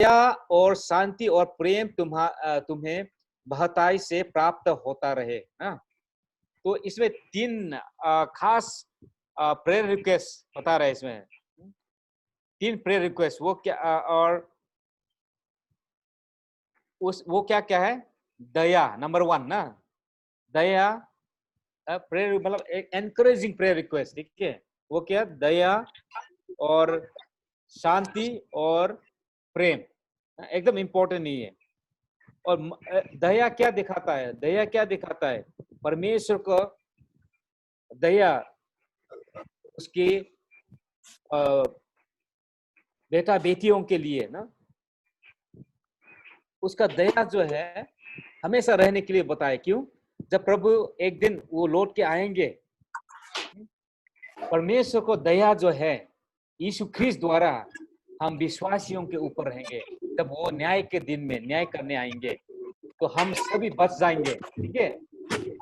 दया और शांति और प्रेम तुम्हें बहुताई से प्राप्त होता रहे। हाँ, तो इसमें तीन खास प्रेयर रिक्वेस्ट बता रहे हैं इसमें। तीन प्रेयर रिक्वेस्ट वो क्या और वो क्या क्या है? दया नंबर 1 ना, दया प्रेयर मतलब एक एनकरेजिंग प्रेयर रिक्वेस्ट, ठीक है। वो क्या? दया और शांति और प्रेम, एकदम इम्पोर्टेंट नहीं है। और दया क्या दिखाता है? दया क्या दिखाता है? परमेश्वर को दया उसके बेटा बेटियों के लिए ना, उसका दया जो है हमेशा रहने के लिए बताए। क्यों? जब प्रभु एक दिन वो लौट के आएंगे, परमेश्वर को दया जो है यीशु ख्रीस्त द्वारा हम विश्वासियों के ऊपर रहेंगे। जब वो न्याय के दिन में न्याय करने आएंगे तो हम सभी बच जाएंगे, ठीक है।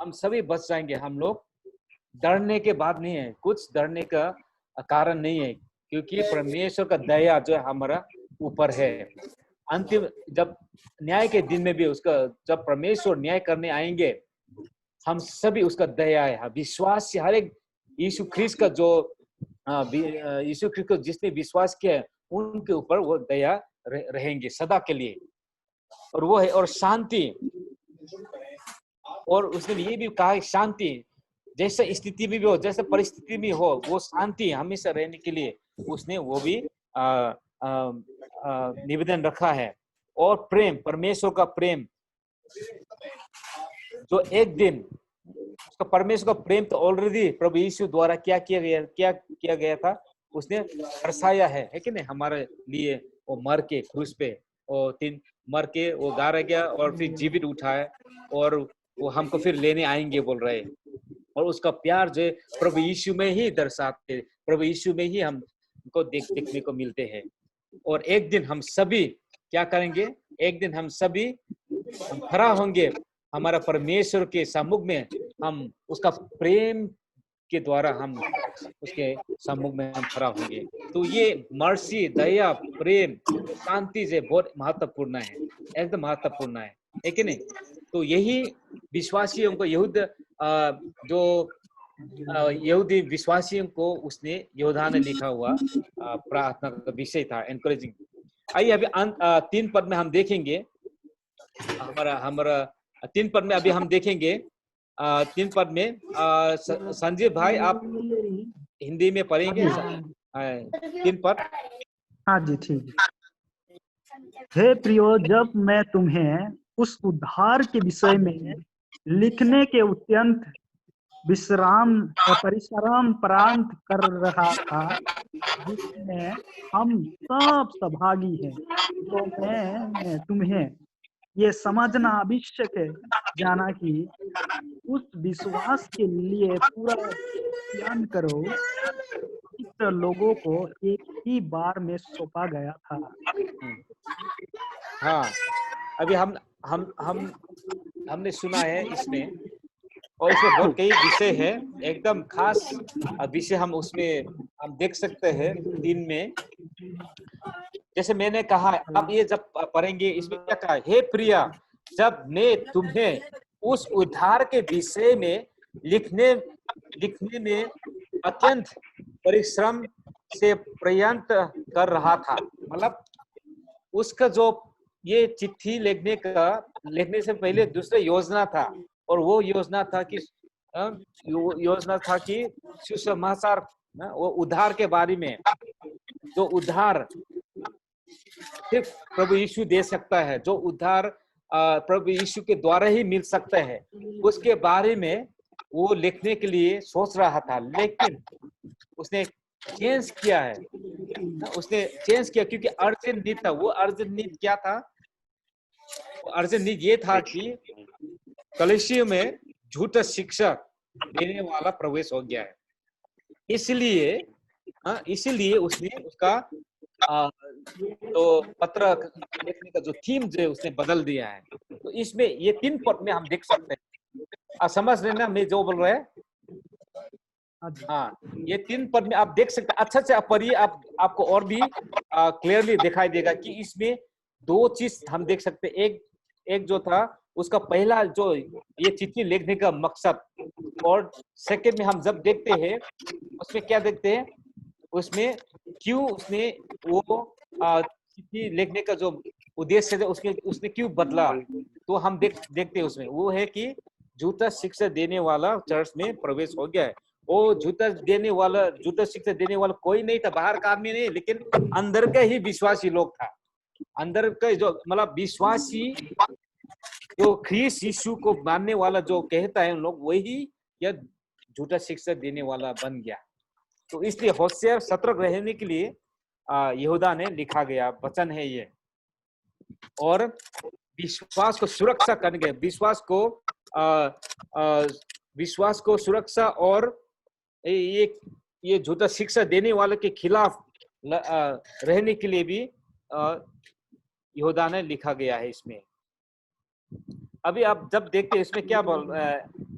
हम सभी बच जाएंगे। हम लोग डरने के बाद नहीं है, कुछ डरने का कारण नहीं है, क्योंकि परमेश्वर का दया जो है हमारा ऊपर है। अंतिम जब न्याय के दिन में भी उसका, जब परमेश्वर न्याय करने आएंगे, हम सभी उसका दया है विश्वास से हर एक यीशु ख्रीस्त का जो यीशु ख्रीस्त को जिसने विश्वास किया है उनके ऊपर वो दया रहेंगे सदा के लिए। और वो है और शांति, और उसने ये भी कहा शांति जैसे स्थिति में भी हो, जैसे परिस्थिति में हो, वो शांति हमेशा रहने के लिए उसने वो भी निवेदन रखा है। और प्रेम, परमेश्वर का प्रेम जो एक दिन उसका, परमेश्वर का प्रेम तो ऑलरेडी प्रभु यीशु द्वारा क्या किया गया था, उसने दर्शाया है कि नहीं हमारे लिए। वो मर के क्रूस पे, और मर के वो गाड़ा गया और फिर जीवित उठाया, और वो हमको फिर लेने आएंगे बोल रहे। और उसका प्यार जो है प्रभु यीशु में ही दर्शाते, प्रभु यीशु में ही हमको देखने को मिलते हैं। और एक दिन हम सभी क्या करेंगे? एक दिन हम सभी खड़ा होंगे हमारा परमेश्वर के सम्मुख में, हम उसका प्रेम के द्वारा हम उसके सम्मुख में हम खड़ा होंगे। तो ये मर्सी, दया, प्रेम, शांति से बहुत महत्वपूर्ण है, एकदम महत्वपूर्ण है कि नहीं? तो यही विश्वासियों को जो यहूदी विश्वासियों को उसने यूहन्ना ने लिखा हुआ प्रार्थना का विषय था, एनकरेजिंग। आइए अभी 3 पद में हम देखेंगे, हमारा 3 पद में अभी हम देखेंगे। 3 पद में संजीव भाई आप हिंदी में पढ़ेंगे 3 पद। हाँ जी, ठीक है। हे प्रियो, जब मैं तुम्हें उस उद्धार के विषय में लिखने के अत्यंत परिश्रम प्रांत कर रहा था, जिसमें हम सब सहभागी हैं, तो मैं तुम्हें ये समझना आवश्यक है जाना कि उस विश्वास के लिए पूरा त्याग करो पवित्र लोगों को एक ही बार में सौंपा गया था। हाँ, अभी हमने सुना है इसमें, और इसमें बहुत कई विषय है, एकदम खास विषय हम उसमें हम देख सकते हैं 3 में। जैसे मैंने कहा, आप ये जब पढ़ेंगे इसमें क्या कहा? हे प्रिया, जब मैं तुम्हें उस उद्धार के विषय में लिखने में अत्यंत परिश्रम से प्रयत्न कर रहा था, मतलब उसका जो ये चिट्ठी लिखने से पहले दूसरा योजना था, और वो योजना था कि सुसमाचार, वो उद्धार के बारे में, जो उद्धार सिर्फ प्रभु यीशु दे सकता है, जो उद्धार प्रभु यीशु के द्वारा ही मिल सकता है, उसके बारे में वो लिखने के लिए सोच रहा था। लेकिन उसने चेंज किया है, क्योंकि अर्जेंट नीड था। वो अर्जेंट नीड क्या था? अर्जेंट नीड ये था कि कलीसियों में झूठा शिक्षा देने वाला प्रवेश हो गया है, इसीलिए उसने उसका तो पत्र लिखने का जो थीम जो उसने बदल दिया है। तो इसमें ये 3 पद में हम देख सकते हैं। समझ रहे ना मैं जो बोल रहे हैं? हाँ, ये 3 पद में आप देख सकते हैं। अच्छा से आप पढ़िए, आपको और भी क्लियरली दिखाई देगा कि इसमें दो चीज हम देख सकते हैं। एक एक जो था उसका पहला जो ये चिट्ठी लिखने का मकसद, और सेकंड में हम जब देखते हैं उसमें क्या देखते हैं, उसमें क्यों उसने वो चिट्ठी लिखने का जो उद्देश्य था उसके उसने क्यों बदला, तो हम देखते हैं उसमें वो है कि झूठा शिक्षा देने वाला चर्च में प्रवेश हो गया है। वो झूठा शिक्षा देने वाला कोई नहीं था, बाहर का आदमी नहीं, लेकिन अंदर का ही विश्वासी लोग था। अंदर का जो मतलब विश्वासी जो ख्रीस यीशु को मानने वाला जो कहता है उन लोग, वही यह झूठा शिक्षा देने वाला बन गया। तो इसलिए होशियार सतर्क रहने के लिए यहूदा ने लिखा गया वचन है ये। और विश्वास को सुरक्षा करने के, विश्वास को सुरक्षा और ये झूठा शिक्षा देने वाले के खिलाफ रहने के लिए भी यहूदा ने लिखा गया है इसमें। अभी आप जब देखते हैं इसमें क्या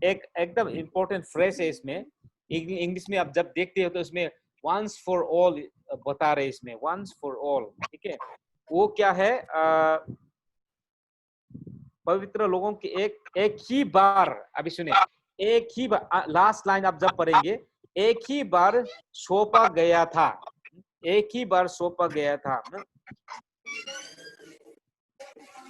एक एकदम इम्पोर्टेंट फ्रेज है इसमें, इंग्लिश में आप जब देखते हो तो इसमें वंस फॉर ऑल बता रहे इसमें, वंस फॉर ऑल, ठीक है। वो क्या है, पवित्र लोगों की एक ही बार, अभी सुने, एक ही बार, लास्ट लाइन आप जब पढ़ेंगे, एक ही बार सौंपा गया था, एक ही बार सौंपा गया था।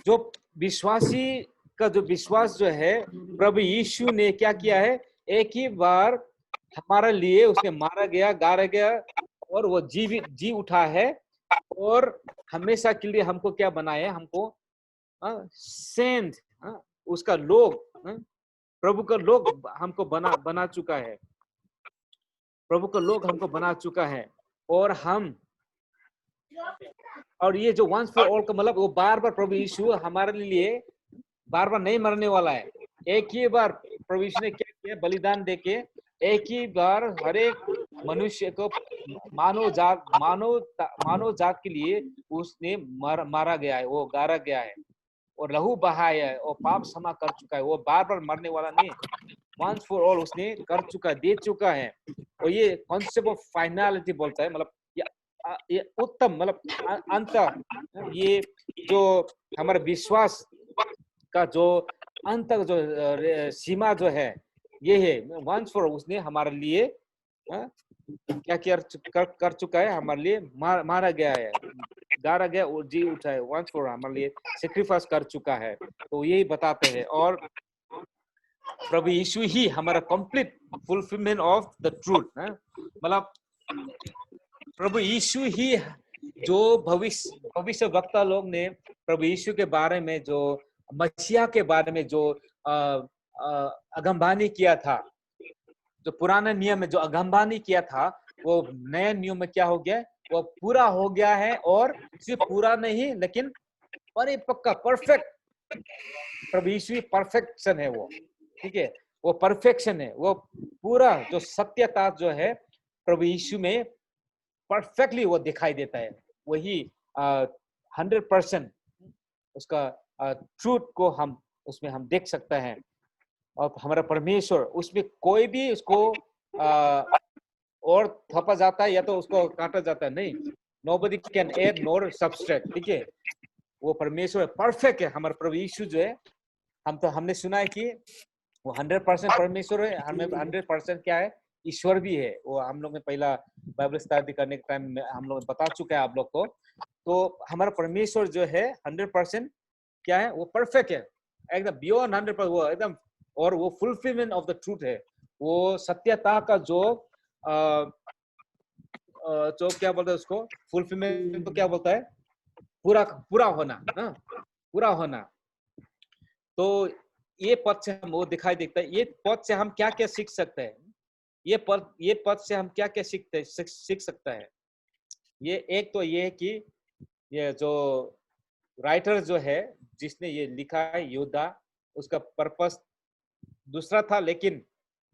जो विश्वासी का जो विश्वास जो है, प्रभु यीशु ने क्या किया है, एक ही बार हमारे लिए उसने मारा गया, गाड़ा गया, और वो जी उठा है, और हमेशा के लिए हमको क्या बनाया है, हमको सेंट, उसका लोग, प्रभु का लोग हमको बना चुका है, प्रभु का लोग हमको बना चुका है। और ये जो वंस फॉर ऑल का मतलब, वो बार बार प्रभु यीशु हमारे लिए बार बार नहीं मरने वाला है। एक ही बार प्रभु यीशु ने क्या किया, बलिदान देके एक ही बार हर एक मनुष्य को, मानव जात के लिए उसने मारा गया है, वो गाड़ा गया है, और लहू बहाया है, और पाप क्षमा कर चुका है। वो बार बार मरने वाला नहीं, वंस फॉर ऑल उसने कर चुका, दे चुका है। और ये कॉन्सेप्ट ऑफ फाइनलिटी बोलता है, मतलब ये उत्तम, मतलब अंत, ये जो हमारा विश्वास का जो अंत जो सीमा जो है, ये है वंस फॉर उसने हमारे लिए क्या कर चुका है, हमारे लिए मारा गया है, गाड़ा गया और जी उठा है, वंस फॉर हमारे लिए सेक्रीफाइस कर चुका है। तो यही बताते हैं। और प्रभु यीशु ही हमारा complete fulfilment of the truth, मतलब प्रभु यीशु ही जो भविष्य वक्ता लोग ने प्रभु यीशु के बारे में, जो मसीहा के बारे में जो अगमबानी किया था, जो पुराने नियम में जो अगमबानी किया था, वो नए नियम में क्या हो गया, वो पूरा हो गया है। और सिर्फ पूरा नहीं, लेकिन परिपक्का, परफेक्ट, प्रभु यीशु परफेक्शन है वो, ठीक है, वो परफेक्शन है, वो पूरा जो सत्यता जो है प्रभु यीशु में परफेक्टली वो दिखाई देता है। वही 100% उसका ट्रूथ को हम उसमें हम देख सकते हैं। और हमारा परमेश्वर, उसमें कोई भी उसको और थपा जाता है या तो उसको काटा जाता है, नहीं, nobody can add nor subtract, ठीक है। वो परमेश्वर परफेक्ट है। हमारा प्रभु यीशु जो है, हमने सुना है कि वो 100% परमेश्वर है, हमें 100% क्या है, ईश्वर भी है। वो हम लोग ने पहला बाइबल स्टडी करने के टाइम में हम लोग बता चुका है आप लोग को। तो हमारा परमेश्वर जो है 100% क्या है, वो परफेक्ट है, एकदम बियॉन्ड 100%, वो एकदम, और वो फुलफिलमेंट ऑफ द ट्रूथ है। वो सत्यता का जो क्या बोलते हैं उसको, फुलफिलमेंट को क्या बोलता है, पूरा होना, पूरा होना। तो ये पद से हम वो दिखाई देता है। ये पद से हम क्या क्या सीख सकते हैं, ये पद से हम क्या क्या सीख सकता है। ये एक तो ये है कि ये जो राइटर जो है, जिसने ये लिखा है, यहूदा, उसका पर्पस दूसरा था। लेकिन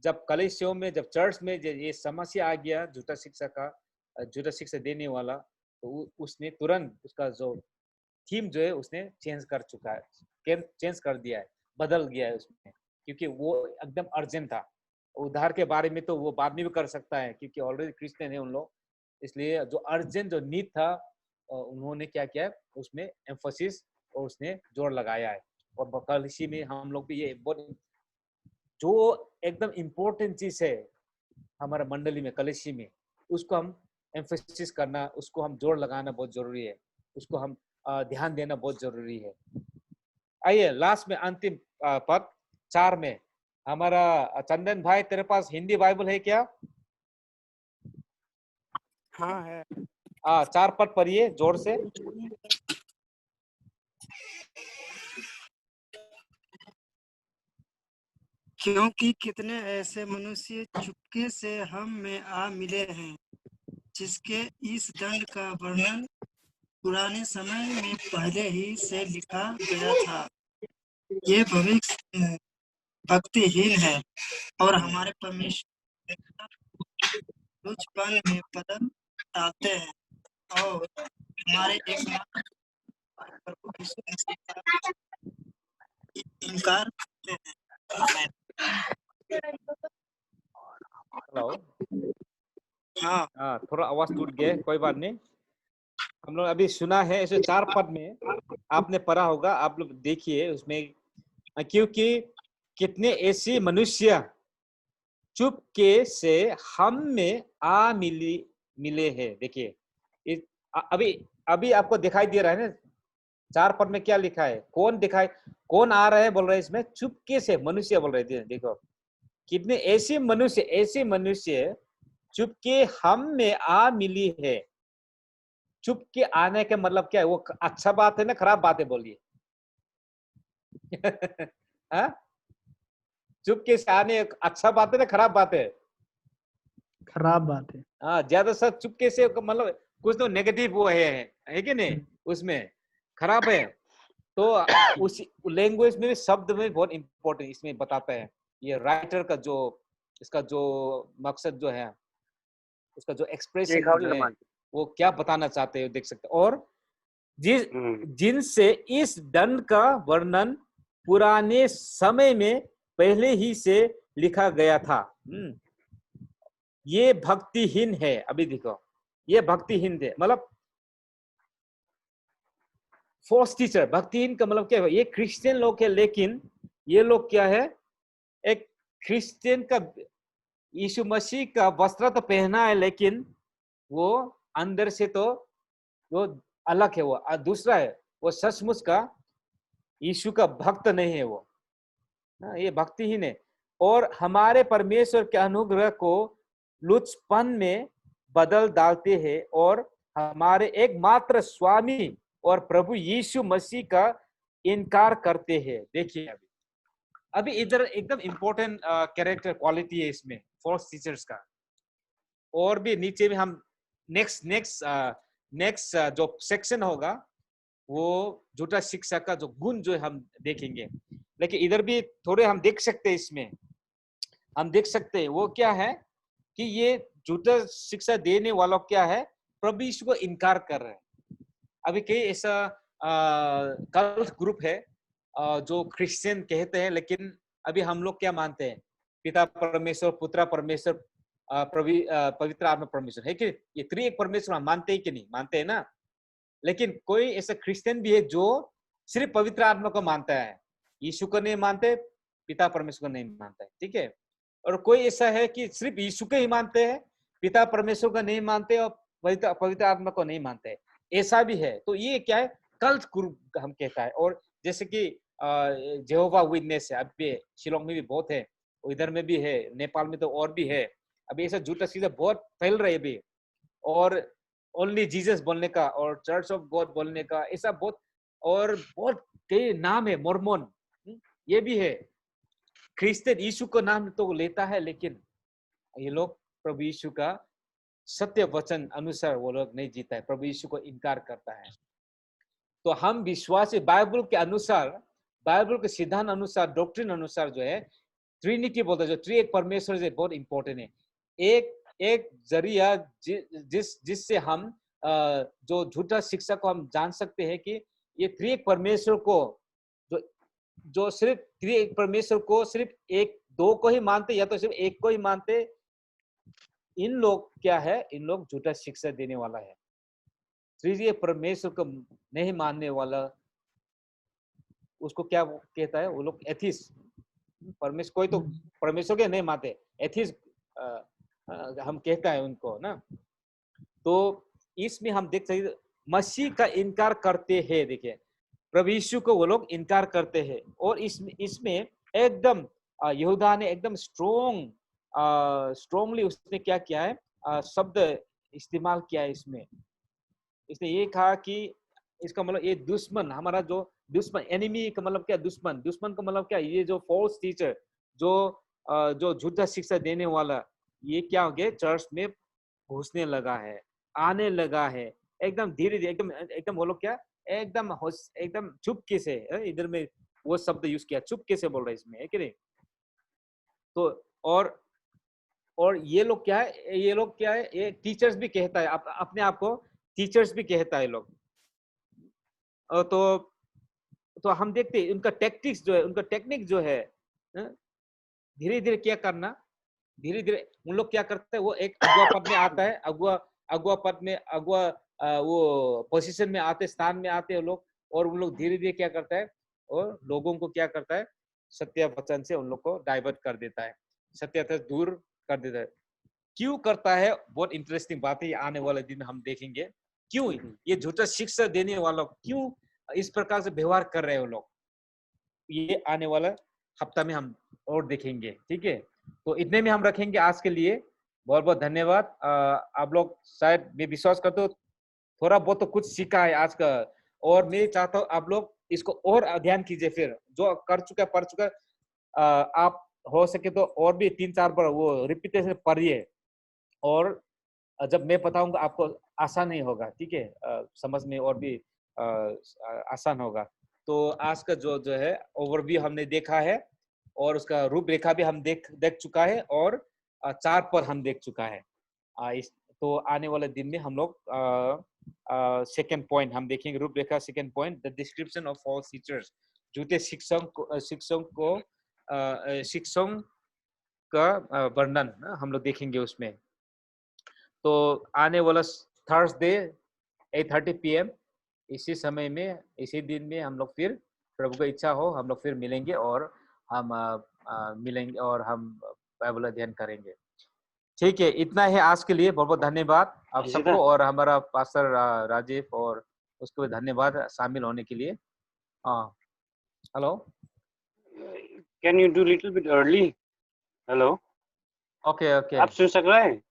जब कलीसिया में, जब चर्च में ये समस्या आ गया झूठा शिक्षा देने वाला, तो उसने तुरंत उसका जो थीम जो है उसने चेंज कर दिया है, बदल गया है उसमें, क्योंकि वो एकदम अर्जेंट था। उद्धार के बारे में तो वो बाद में भी कर सकता है, क्योंकि ऑलरेडी क्रिश्चियन है उन लोग, इसलिए जो अर्जेंट जो नीड था उन्होंने क्या किया उसमें एम्फोसिस और उसने जोर लगाया है। और कलिसी में हम लोग भी ये बहुत जो एकदम इम्पोर्टेंट चीज है हमारे मंडली में, कलिसी में, उसको हम एम्फोसिस करना, उसको हम जोर लगाना बहुत जरूरी है, उसको हम ध्यान देना बहुत जरूरी है। आइए लास्ट में अंतिम पद 4 में हमारा चंदन भाई, तेरे पास हिंदी बाइबल है क्या? हाँ है। 4 पद पढ़िए जोर से। क्योंकि कितने ऐसे मनुष्य चुपके से हम में आ मिले हैं, जिसके इस दंड का वर्णन पुराने समय में पहले ही से लिखा गया था। ये भविष्य भक्तिहीन है और हमारे परमेश्वर लुचपन में बदल डालते हैं और हमारे एकमात्र प्रभु यीशु मसीह का इनकार करते हैं। हेलो। हाँ, थोड़ा आवाज टूट गया, कोई बात नहीं। हम लोग अभी सुना है ऐसे 4 पद में आपने पढ़ा होगा, आप लोग देखिए उसमें, क्योंकि कितने ऐसे मनुष्य चुपके से हम में आ मिले हैं। देखिए अभी अभी आपको दिखाई दे रहा है ना 4 पद में क्या लिखा है, कौन आ रहा है बोल रहे हैं इसमें, चुपके से मनुष्य बोल रहे थे। देखो कितने ऐसे मनुष्य चुपके हम में आ मिली है। चुपके आने का मतलब क्या है, वो अच्छा बात है ना खराब बात है, बोलिए? हाँ, चुपके से आने अच्छा बात है ना खराब बात है? खराब बात है। हाँ, ज्यादा सर चुपके से मतलब कुछ तो नेगेटिव वो है कि नहीं, उसमें खराब है। तो उस लैंग्वेज में शब्द में बहुत इंपॉर्टेंट इसमें बताता है। ये राइटर का जो इसका जो मकसद जो है, उसका जो एक्सप्रेशन जो है, वो क्या बताना चाहते हैं देख सकते हैं। और जिनसे इस दंड का वर्णन पुराने समय में पहले ही से लिखा गया था। ये भक्तिहीन है। अभी देखो ये भक्तिहीन है, मतलब फॉल्स टीचर। भक्तिहीन का मतलब क्या है, ये क्रिश्चियन लोग है, लेकिन ये लोग क्या है, एक क्रिश्चियन का यीशु मसीह का वस्त्र तो पहना है, लेकिन वो अंदर से तो वो अलग है, वो दूसरा है, वो सचमुच का यीशु का भक्त नहीं है वो। ये भक्तिहीन है और हमारे परमेश्वर के अनुग्रह को लुचपन में बदल डालते हैं और हमारे एकमात्र स्वामी और प्रभु यीशु मसीह का इनकार करते हैं। देखिए अभी इधर एकदम इंपॉर्टेंट कैरेक्टर क्वालिटी है इसमें फॉल्स टीचर्स का। और भी नीचे में हम नेक्स्ट जो सेक्शन होगा वो झूठा शिक्षा का जो गुण जो हम देखेंगे। लेकिन इधर भी थोड़े हम देख सकते हैं, इसमें हम देख सकते हैं वो क्या है कि ये झूठा शिक्षा देने वाला क्या है, प्रभु यीशु को इनकार कर रहे हैं। अभी कई ऐसा कल्ट ग्रुप है जो क्रिश्चियन कहते हैं, लेकिन अभी हम लोग क्या मानते हैं, पिता परमेश्वर, पुत्र परमेश्वर, पवित्र आत्मा परमेश्वर है कि ये त्रिएक परमेश्वर हम मानते हैं कि नहीं मानते हैं ना। लेकिन कोई ऐसा क्रिश्चियन भी है जो सिर्फ पवित्र आत्मा को मानता है, यीशु को नहीं मानते, पिता परमेश्वर को नहीं मानता है, ठीक है। और कोई ऐसा है कि सिर्फ यीशु को ही मानते हैं, पिता परमेश्वर को नहीं मानते और पवित्र आत्मा को नहीं मानते, ऐसा भी है। तो ये क्या है, कल्ट ग्रुप हम कहता है। और जैसे कि जेहोवा विटनेस है, अभी शिलोंग में भी बहुत है, इधर में भी है, नेपाल में तो और भी है। अभी ऐसा झूठा चीजें बहुत फैल रही है अभी, और ओनली जीसस बोलने का और चर्च ऑफ गॉड बोलने का ऐसा बहुत, और बहुत कई नाम है, मोर्मोन ये भी है। क्रिश्चियन यीशु को नाम तो लेता है, लेकिन ये लोग प्रभु यीशु का सत्य वचन अनुसार वो लोग नहीं जीता है, प्रभु यीशु को इनकार करता है। तो हम विश्वासी बाइबल के अनुसार, बाइबल के सिद्धांत अनुसार, डॉक्ट्रिन अनुसार जो है ट्रिनिटी बोलते हैं, जो त्रिएक परमेश्वर से बहुत इंपॉर्टेंट है। एक जरिया जिससे हम जो झूठा शिक्षा को हम जान सकते हैं कि ये त्रिएक परमेश्वर को जो सिर्फ त्रिएक परमेश्वर को सिर्फ एक दो को ही मानते या तो सिर्फ एक को ही मानते, इन लोग क्या है, इन लोग झूठा शिक्षा देने वाला है। त्रिजीय परमेश्वर को नहीं मानने वाला, उसको क्या कहता है वो लोग? एथिस्ट। परमेश्वर, कोई तो परमेश्वर के नहीं मानते, एथिस्ट हम कहता है उनको ना। तो इसमें हम देख सकते मसीह का इनकार करते हैं। देखिए प्रभु यीशु को वो लोग इनकार करते हैं, और इसमें एकदम यहूदा ने एकदम स्ट्रोंगली उसने क्या किया है, शब्द इस्तेमाल किया है इसमें। इसने ये कहा कि इसका मतलब ये दुश्मन, हमारा जो दुश्मन, एनिमी का मतलब क्या? दुश्मन। दुश्मन का मतलब क्या? ये जो फॉल्स टीचर, जो झूठा शिक्षा देने वाला, ये क्या हो गया? चर्च में घुसने लगा है, आने लगा है, एकदम धीरे धीरे, एकदम एकदम वो लोग क्या, एकदम चुपके से, इधर में वो शब्द यूज किया, चुपके से बोल रहा है इसमें, है कि नहीं? तो और ये लोग क्या है, ये टीचर्स भी कहता है, अपने आप को टीचर्स भी कहता है लोग। तो हम देखते हैं उनका टेक्निक्स जो है, उनका टेक्निक जो है, धीरे धीरे क्या करना, धीरे धीरे उन लोग क्या करते हैं, वो एक अगुआ पद में आता है, अगुआ पद में, वो पोजीशन में आते, स्थान में आते हैं लोग, और उन लोग धीरे धीरे क्या करता है, और लोगों को क्या करता है, सत्य वचन से उन लोग को डाइवर्ट कर देता है, सत्य से दूर कर देता है। क्यों करता है? बहुत इंटरेस्टिंग बात है, आने वाले दिन हम देखेंगे क्यों ये झूठा शिक्षा देने वाला क्यों इस प्रकार से व्यवहार कर रहे हो लोग, ये आने वाला हफ्ता में हम और देखेंगे। ठीक है, तो इतने में हम रखेंगे आज के लिए। बहुत बहुत धन्यवाद। आप लोग शायद, मैं विश्वास करता हूँ थोड़ा बहुत तो कुछ सीखा है आज का, और मैं चाहता हूँ आप लोग इसको और अध्ययन कीजिए, फिर जो कर चुका पढ़ चुका, आप हो सके तो और भी 3-4 बार वो रिपीटेशन पढ़िए, और जब मैं बताऊंगा आपको आसान नहीं होगा। ठीक है, समझ में और भी आसान होगा। तो आज का जो है ओवरव्यू हमने देखा है, और उसका रूपरेखा भी हम देख चुका है, और 4 पर हम देख चुका है। तो आने वाले दिन में हम लोग सेकेंड पॉइंट हम देखेंगे, रूपरेखा second point, the description of false teachers, झूठे शिक्षकों का वर्णन हम लोग देखेंगे उसमें। तो आने वाला थर्सडे 8:30 PM इसी समय में, इसी दिन में हम लोग फिर, प्रभु का इच्छा हो, हम लोग फिर मिलेंगे, और हम मिलेंगे, और हम बाइबल अध्ययन करेंगे। ठीक है, इतना है आज के लिए। बहुत बहुत धन्यवाद आप सबको, और हमारा पास्टर राजीव, और उसको भी धन्यवाद शामिल होने के लिए। Hello, can you do little bit early? Hello, okay आप सुन सक रहे हैं?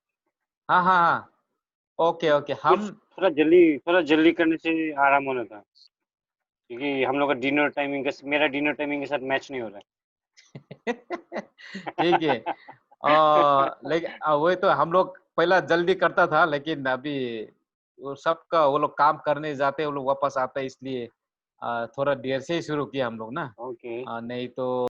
हाँ, ओके, हम थोड़ा जल्दी करने से आराम होना था, क्योंकि हम लोग का डिनर टाइमिंग, मेरा डिनर टाइमिंग के साथ मैच नहीं हो रहा है। ठीक है, लेकिन वही तो हम लोग पहला जल्दी करता था, लेकिन अभी वो सबका, वो लोग काम करने जाते, वो लोग वापस आते, इसलिए थोड़ा देर से ही शुरू किया हम लोग ना। ओके। नहीं तो